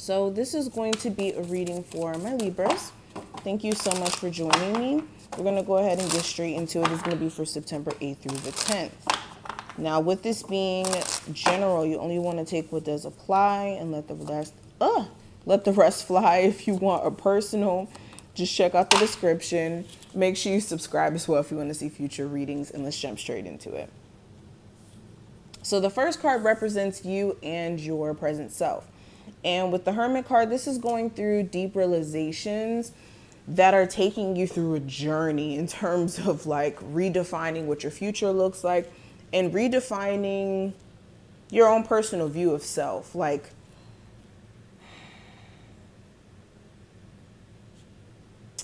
So this is going to be a reading for my Libras. Thank you so much for joining me. We're going to go ahead and get straight into it. It's going to be for September 8th through the 10th. Now, with this being general, you only want to take what does apply and let the rest fly. If you want a personal, just check out the description. Make sure you subscribe as well if you want to see future readings, and let's jump straight into it. So the first card represents you and your present self. And with the Hermit card, this is going through deep realizations that are taking you through a journey in terms of like redefining what your future looks like and redefining your own personal view of self. Like,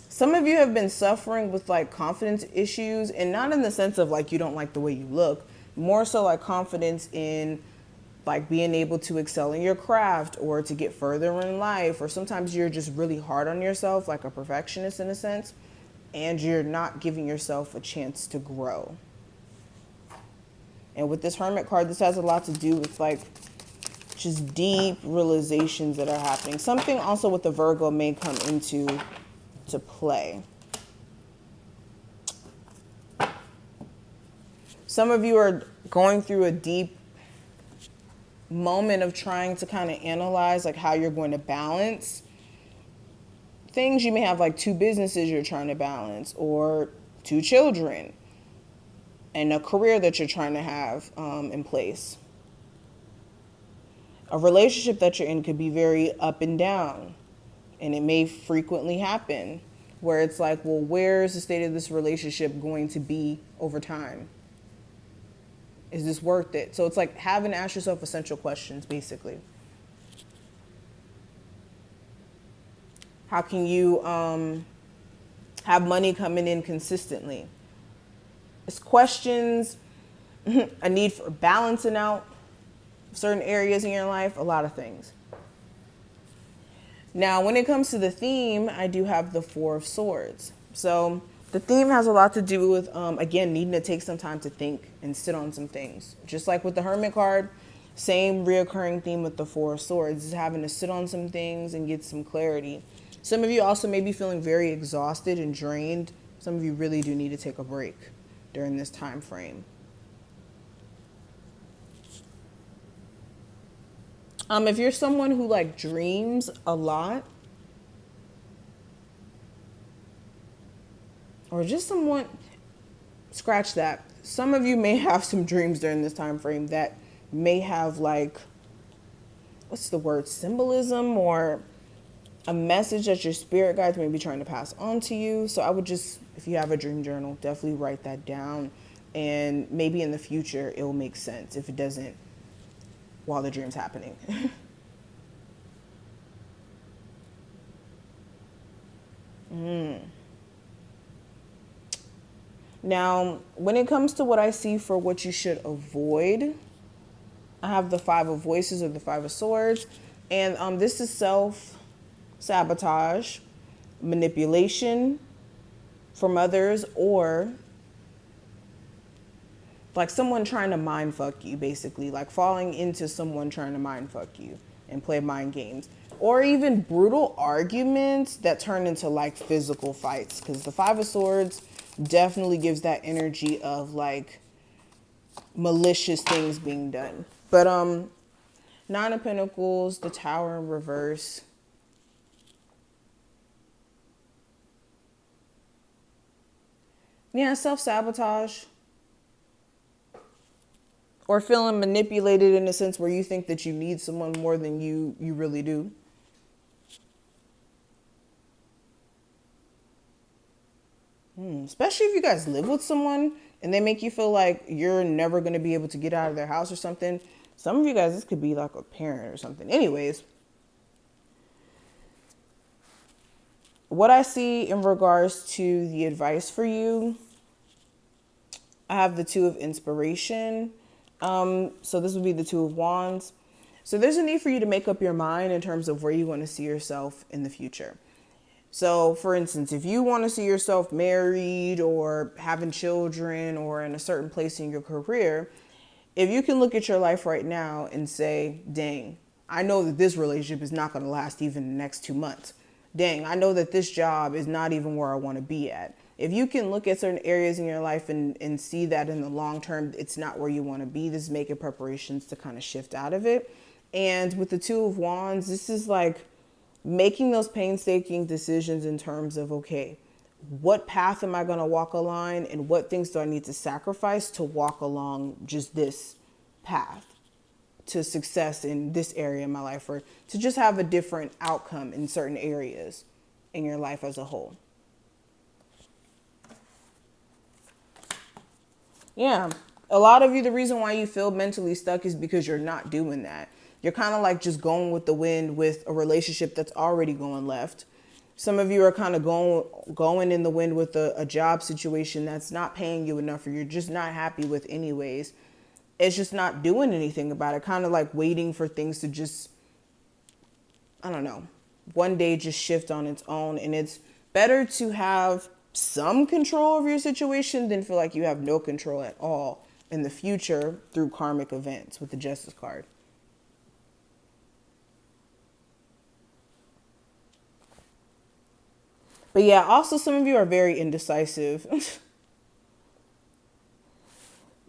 some of you have been suffering with like confidence issues, and not in the sense of like you don't like the way you look, more so like confidence in like being able to excel in your craft or to get further in life. Or sometimes you're just really hard on yourself, like a perfectionist in a sense, and you're not giving yourself a chance to grow. And with this Hermit card, this has a lot to do with like just deep realizations that are happening. Something also with the Virgo may come into play. Some of you are going through a deep moment of trying to kind of analyze like how you're going to balance things. You may have like 2 businesses you're trying to balance, or 2 children, and a career that you're trying to have in place. A relationship that you're in could be very up and down, and it may frequently happen where it's like, well, where's the state of this relationship going to be over time? Is this worth it? So it's like having to ask yourself essential questions, basically. How can you have money coming in consistently? It's questions, a need for balancing out certain areas in your life, a lot of things. Now, when it comes to the theme, I do have the 4 of Swords. So the theme has a lot to do with, again, needing to take some time to think and sit on some things. Just like with the Hermit card, same reoccurring theme with the 4 of Swords is having to sit on some things and get some clarity. Some of you also may be feeling very exhausted and drained. Some of you really do need to take a break during this time frame. If you're someone who like dreams a lot, or just someone, scratch that. Some of you may have some dreams during this time frame that may have like, what's the word, symbolism or a message that your spirit guides may be trying to pass on to you. So I would just, if you have a dream journal, definitely write that down, and maybe in the future it will make sense if it doesn't while the dream's happening. Now, when it comes to what I see for what you should avoid, I have the 5 of Voices or the 5 of Swords. And this is self-sabotage, manipulation from others, or like someone trying to mind fuck you, basically. Like falling into someone trying to mind fuck you and play mind games. Or even brutal arguments that turn into like physical fights. Because the 5 of Swords definitely gives that energy of like malicious things being done. But 9 of Pentacles, the Tower in reverse. Yeah, self-sabotage. Or feeling manipulated in a sense where you think that you need someone more than you really do. Especially if you guys live with someone and they make you feel like you're never going to be able to get out of their house or something. Some of you guys, this could be like a parent or something. Anyways, what I see in regards to the advice for you, I have the 2 of Inspiration. So this would be the 2 of Wands. So there's a need for you to make up your mind in terms of where you want to see yourself in the future. So for instance, if you want to see yourself married or having children or in a certain place in your career, if you can look at your life right now and say, dang, I know that this relationship is not going to last even the next 2 months. Dang, I know that this job is not even where I want to be at. If you can look at certain areas in your life and see that in the long term, it's not where you want to be, this is making preparations to kind of shift out of it. And with the Two of Wands, this is like making those painstaking decisions in terms of, okay, what path am I going to walk along and what things do I need to sacrifice to walk along just this path to success in this area of my life, or to just have a different outcome in certain areas in your life as a whole. Yeah, a lot of you, the reason why you feel mentally stuck is because you're not doing that. You're kind of like just going with the wind with a relationship that's already going left. Some of you are kind of going in the wind with a job situation that's not paying you enough, or you're just not happy with anyways. It's just not doing anything about it. Kind of like waiting for things to just, I don't know, one day just shift on its own. And it's better to have some control over your situation than feel like you have no control at all in the future through karmic events with the Justice card. But yeah, also some of you are very indecisive.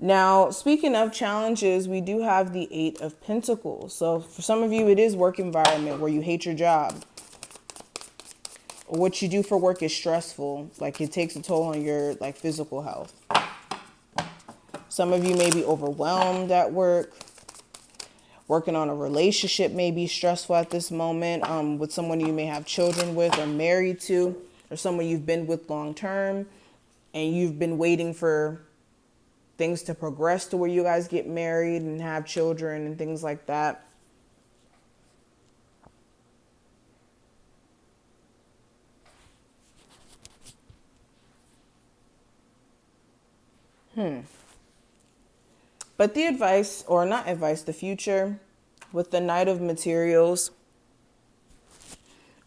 Now, speaking of challenges, we do have the Eight of Pentacles. So for some of you, it is work environment where you hate your job. Or what you do for work is stressful. Like it takes a toll on your like physical health. Some of you may be overwhelmed at work. Working on a relationship may be stressful at this moment. With someone you may have children with or married to, or someone you've been with long term, and you've been waiting for things to progress to where you guys get married and have children and things like that. But the advice, or not advice, the future with the Knight of Materials,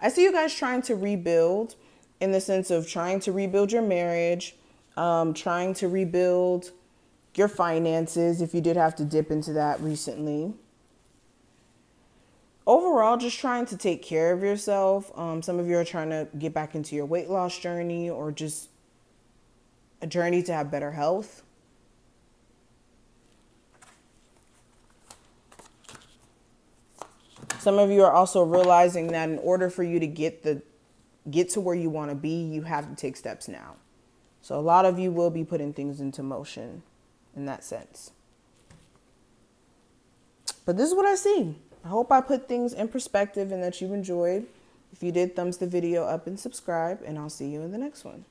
I see you guys trying to rebuild in the sense of trying to rebuild your marriage, trying to rebuild your finances if you did have to dip into that recently. Overall, just trying to take care of yourself. Some of you are trying to get back into your weight loss journey, or just a journey to have better health. Some of you are also realizing that in order for you to get to where you want to be, you have to take steps now. So a lot of you will be putting things into motion in that sense. But this is what I see. I hope I put things in perspective and that you enjoyed. If you did, thumbs the video up and subscribe, and I'll see you in the next one.